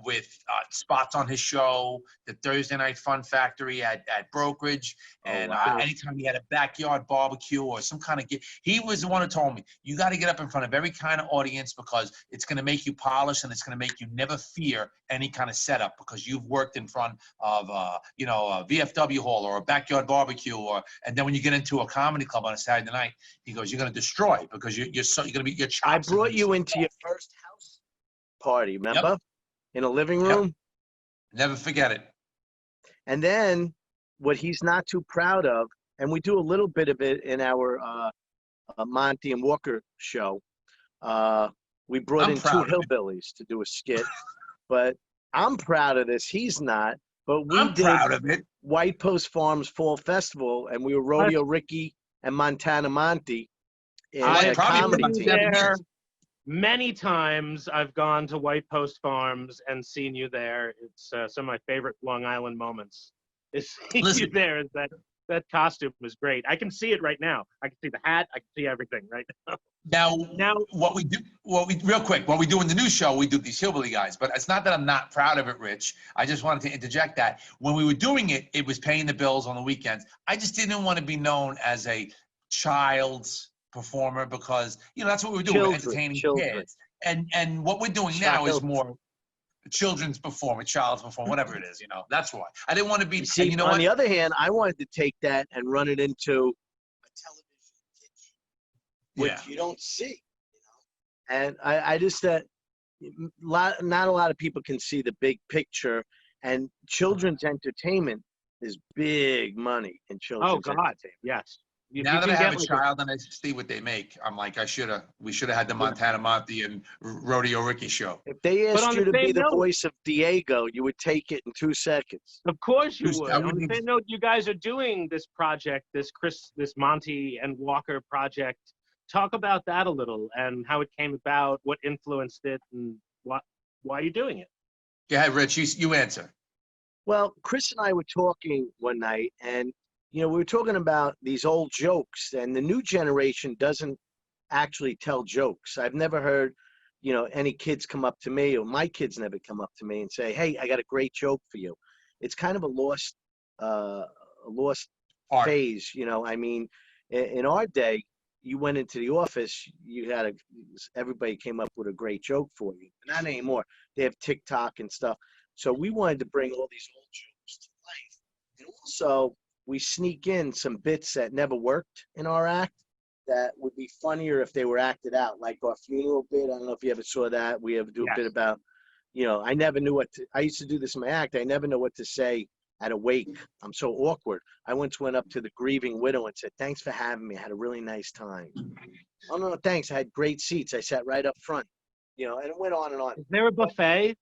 with spots on his show, the Thursday Night Fun Factory at Brokerage, and anytime he had a backyard barbecue or some kind of he was the one who told me, you got to get up in front of every kind of audience because it's going to make you polish and it's going to make you never fear any kind of setup because you've worked in front of a VFW hall or a backyard barbecue, and then when you get into a comedy club on a Saturday night, he goes, you're going to destroy because you're going to be your chops. I brought you into your first house party, remember? Yep. In a living room. Yep. Never forget it. And then what he's not too proud of, and we do a little bit of it in our Monty and Walker show. We brought in 2 hillbillies to do a skit, but I'm proud of this. He's not, but we did proud of it. White Post Farms Fall Festival, and we were Rodeo Ricky and Montana Monty. I probably there. Many times I've gone to White Post Farms and seen you there. It's some of my favorite Long Island moments. Is seeing you there. That costume was great. I can see it right now. I can see the hat. I can see everything right now. Now, what we do in the new show, we do these hillbilly guys. But it's not that I'm not proud of it, Rich. I just wanted to interject that when we were doing it, it was paying the bills on the weekends. I just didn't want to be known as a child's performer because that's what we were doing. We're entertaining kids, and what we're doing now is more children's performer, child's performer, whatever it is. That's why I didn't want to be. See, and on the other hand, I wanted to take that and run it into a television pitch, which you don't see. And I just not a lot of people can see the big picture, and children's entertainment is big money in children's entertainment. Yes. Now that I can have get a like child and I see what they make, I'm like, we should have had the Montana Monty and Rodeo Ricky show. If they But asked on you the to be same the note- voice of Diego, you would take it in 2 seconds. Of course you Who's- would. I On the wouldn't same even- note, you guys are doing this project, this Monty and Walker project. Talk about that a little and how it came about, what influenced it, and why you're doing it. Go ahead, Rich. You answer. Well, Chris and I were talking one night, and we were talking about these old jokes, and the new generation doesn't actually tell jokes. I've never heard, any kids come up to me, or my kids never come up to me and say, "Hey, I got a great joke for you." It's kind of a lost Art. phase. I mean, in our day, you went into the office, everybody came up with a great joke for you. Not anymore. They have TikTok and stuff. So we wanted to bring all these old jokes to life. And also, we sneak in some bits that never worked in our act that would be funnier if they were acted out, like our funeral bit. I don't know if you ever saw that. We ever do a bit about, I never knew I used to do this in my act. I never know what to say at a wake. I'm so awkward. I once went up to the grieving widow and said, "Thanks for having me. I had a really nice time." "Oh, no, thanks. I had great seats. I sat right up front." And it went on and on. Is there a buffet?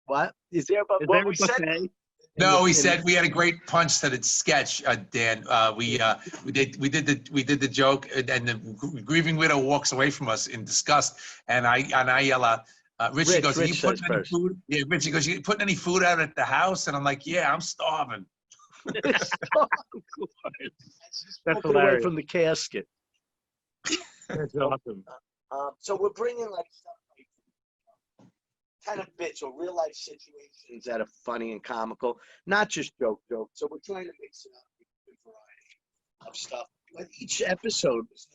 What? Is there a buffet? Is there a buffet? No, we said we had a great punch to the sketch, Dan. We did the joke, and the grieving widow walks away from us in disgust, and I yell out, Richie goes, "Are you putting any food?" Yeah, Richie goes, "You putting any food out at the house?" And I'm like, "Yeah, I'm starving." That's Walking away hilarious. from the casket. That's awesome. So we're bringing like stuff like kind of bits or real life situations that are funny and comical, not just jokes. So we're trying to mix it up with a good variety of stuff. But each episode is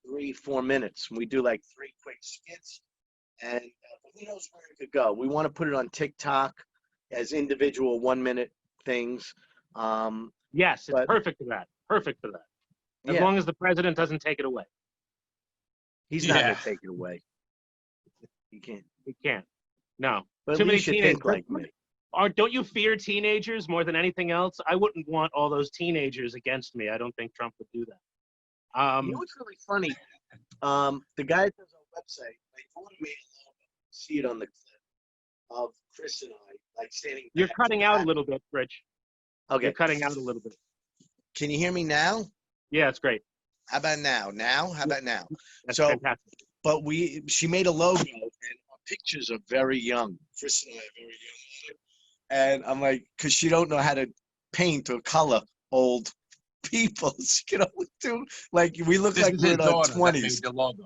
3-4 minutes. We do like 3 quick skits, and who knows where it could go. We want to put it on TikTok as individual 1-minute things. Yes, it's perfect for that. Perfect for that. As long as the president doesn't take it away. He's not going to take it away. He can't. He can't. No. But Too at many least you teenagers. think like me. Don't you fear teenagers more than anything else? I wouldn't want all those teenagers against me. I don't think Trump would do that. You know what's really funny? The guy that does our website, my daughter made a logo. See it on the clip of Chris and I, like standing. You're cutting out a little bit, Rich. Okay. You're cutting out a little bit. Can you hear me now? Yeah, it's great. How about now? How about now? That's So, fantastic. but she made a logo, and our pictures are very young. Chris and I are very young on it. And I'm like, because she don't know how to paint or color old people. She can only do, like, we look like we're in our 20s. The logo.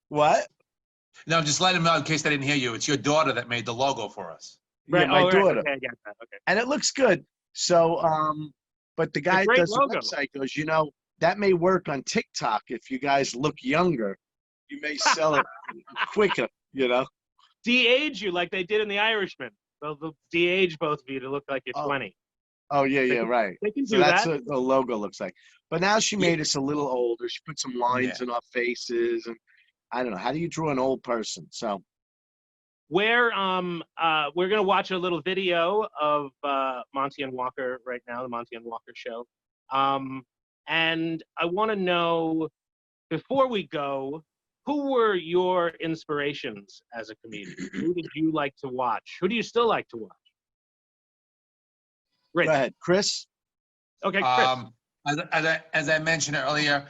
What? No, just let him know in case they didn't hear you. It's your daughter that made the logo for us. Yeah, my daughter. Okay, I get that. Okay. And it looks good. So, but the guy that does the logo. website goes, that may work on TikTok if you guys look younger. You may sell it quicker, De-age you like they did in The Irishman. They'll de-age both of you to look like you're 20. Oh, yeah, right. They can do So that's that. what the logo looks like. But now she made us a little older. She put some lines in our faces, and I don't know. How do you draw an old person? So We're gonna watch a little video of Monty and Walker right now, the Monty and Walker show. And I want to know, before we go, who were your inspirations as a comedian? Who did you like to watch? Who do you still like to watch? Rich. Go ahead, Chris. Okay, Chris. As I mentioned earlier,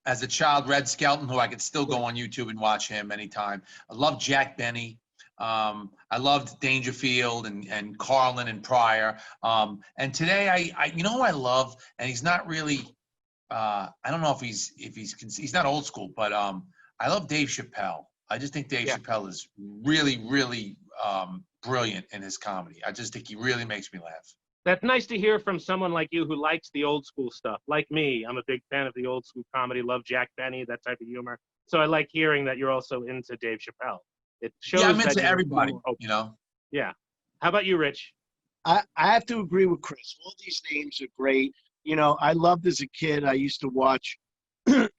as a child, Red Skelton, who I could still go on YouTube and watch him anytime. I love Jack Benny. I loved Dangerfield and Carlin and Pryor. And today, you know who I love, and he's not really, I don't know if he's not old school, but I love Dave Chappelle. I just think Dave Chappelle is really, really brilliant in his comedy. I just think he really makes me laugh. That's nice to hear from someone like you who likes the old school stuff. Like me, I'm a big fan of the old school comedy, love Jack Benny, that type of humor. So I like hearing that you're also into Dave Chappelle. It shows I'm that into you're everybody, Yeah. How about you, Rich? I have to agree with Chris. All these names are great. I loved as a kid, I used to watch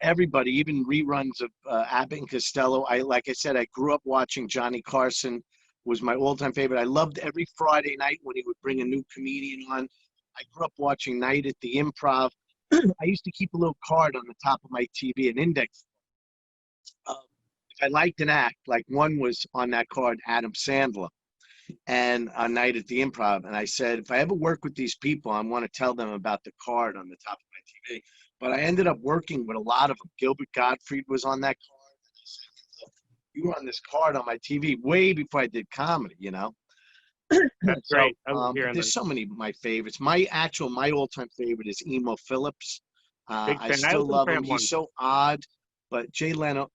everybody, even reruns of Abbott and Costello. Like I said, I grew up watching Johnny Carson. Was my all-time favorite. I loved every Friday night when he would bring a new comedian on. I grew up watching Night at the Improv. I used to keep a little card on the top of my TV, an index. If I liked an act, like one was on that card, Adam Sandler, and a night at the Improv, and I said, if I ever work with these people, I want to tell them about the card on the top of my TV. But I ended up working with a lot of them. Gilbert Gottfried was on that card. And I said, you were on this card on my TV way before I did comedy, you know? That's great. I love But hearing there's this. so many of my favorites. My all-time favorite is Emo Phillips. Big I fan. I still opened love for him. him once. He's so odd, but Jay Leno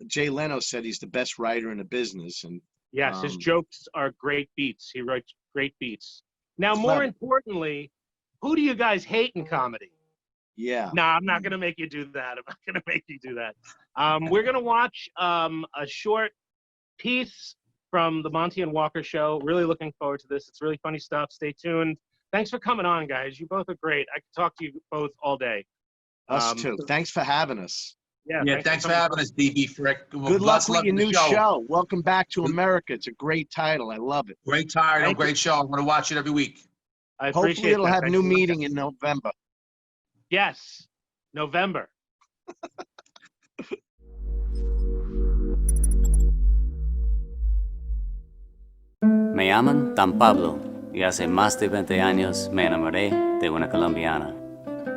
said he's the best writer in the business. And Yes, his jokes are great beats. He writes great beats. Now, more Clever. importantly, who do you guys hate in comedy? yeah. No, I'm not going to make you do that. I'm not going to make you do that. We're going to watch a short piece from the Monty and Walker show. Really looking forward to this. It's really funny stuff. Stay tuned. Thanks for coming on, guys. You both are great. I could talk to you both all day. Us too. Thanks for having us. Yeah, thanks for having us, DB Frick. Good luck with your new show. Welcome back to America. It's a great title. I love it. Great title, great show. I'm going to watch it every week. I appreciate Hopefully it'll that. have Thanks new so much. meaning in November. Yes, November. Me llaman Dan Pablo y hace más de 20 años me enamoré de una colombiana.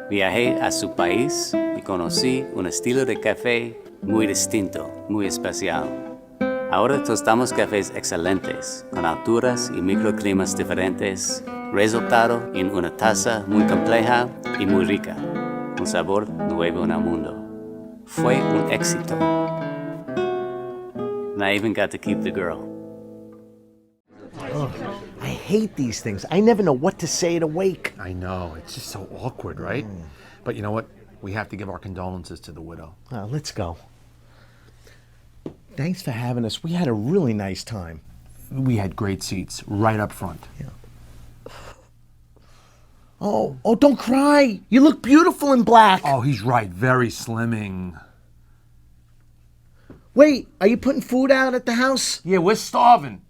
Viajé a su país y conocí un estilo de café muy distinto, muy especial. Ahora tostamos cafés excelentes, con alturas y microclimas diferentes, resultado en una taza muy compleja y muy rica, un sabor nuevo en el mundo. Fue un éxito. And I even got to keep the girl. Ugh, I hate these things. I never know what to say to Wake. I know. It's just so awkward, right? But you know what? We have to give our condolences to the widow. Let's go. Thanks for having us. We had a really nice time. We had great seats right up front. Yeah. Oh, don't cry. You look beautiful in black. Oh, he's right. Very slimming. Wait, are you putting food out at the house? Yeah, we're starving.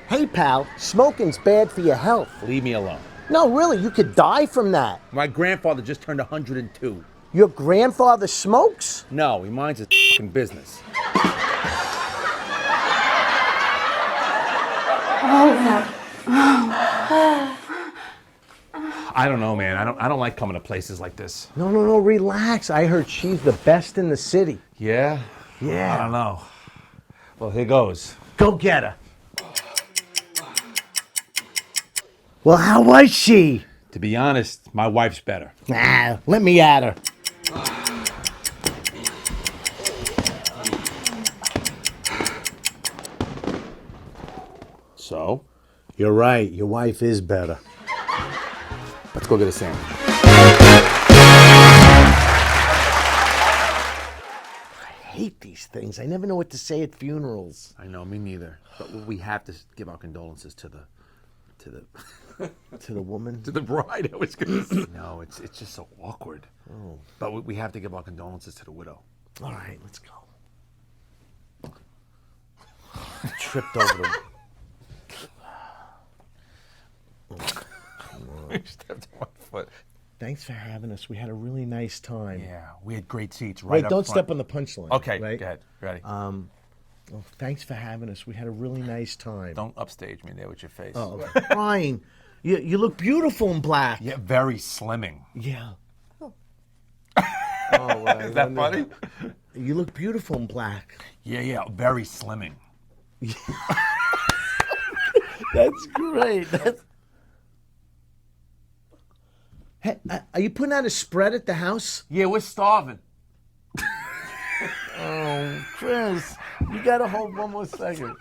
Hey, pal, smoking's bad for your health. Leave me alone. No, really, you could die from that. My grandfather just turned 102. Your grandfather smokes? No, he minds his fucking business. I don't know, man. I don't like coming to places like this. No, relax. I heard she's the best in the city. Yeah? Yeah. I don't know. Well, here goes. Go get her. Well, how was she? To be honest, my wife's better. Nah, let me at her. So? You're right. Your wife is better. Let's go get a sandwich. I hate these things. I never know what to say at funerals. I know, me neither. But we have to give our condolences to the to the woman? To the bride, I was going to say. No, it's just so awkward. Oh. But we have to give our condolences to the widow. All right, let's go. Tripped over the... I stepped on my foot. Thanks for having us. We had a really nice time. Yeah, we had great seats right Wait, up don't front. step on the punchline. Okay, right? go ahead. Ready? Well, thanks for having us. We had a really nice time. Don't upstage me there with your face. Oh, fine. You look beautiful in black. Yeah, very slimming. Yeah. Is that funny? You look beautiful in black. Yeah, very slimming. That's great. Hey, are you putting out a spread at the house? Yeah, we're starving. Oh, Chris, you gotta hold one more second.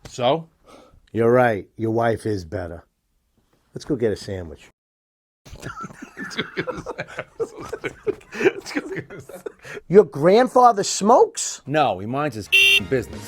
So? You're right. Your wife is better. Let's go get a sandwich. Let's go get a sandwich. Your grandfather smokes? No, he minds his business.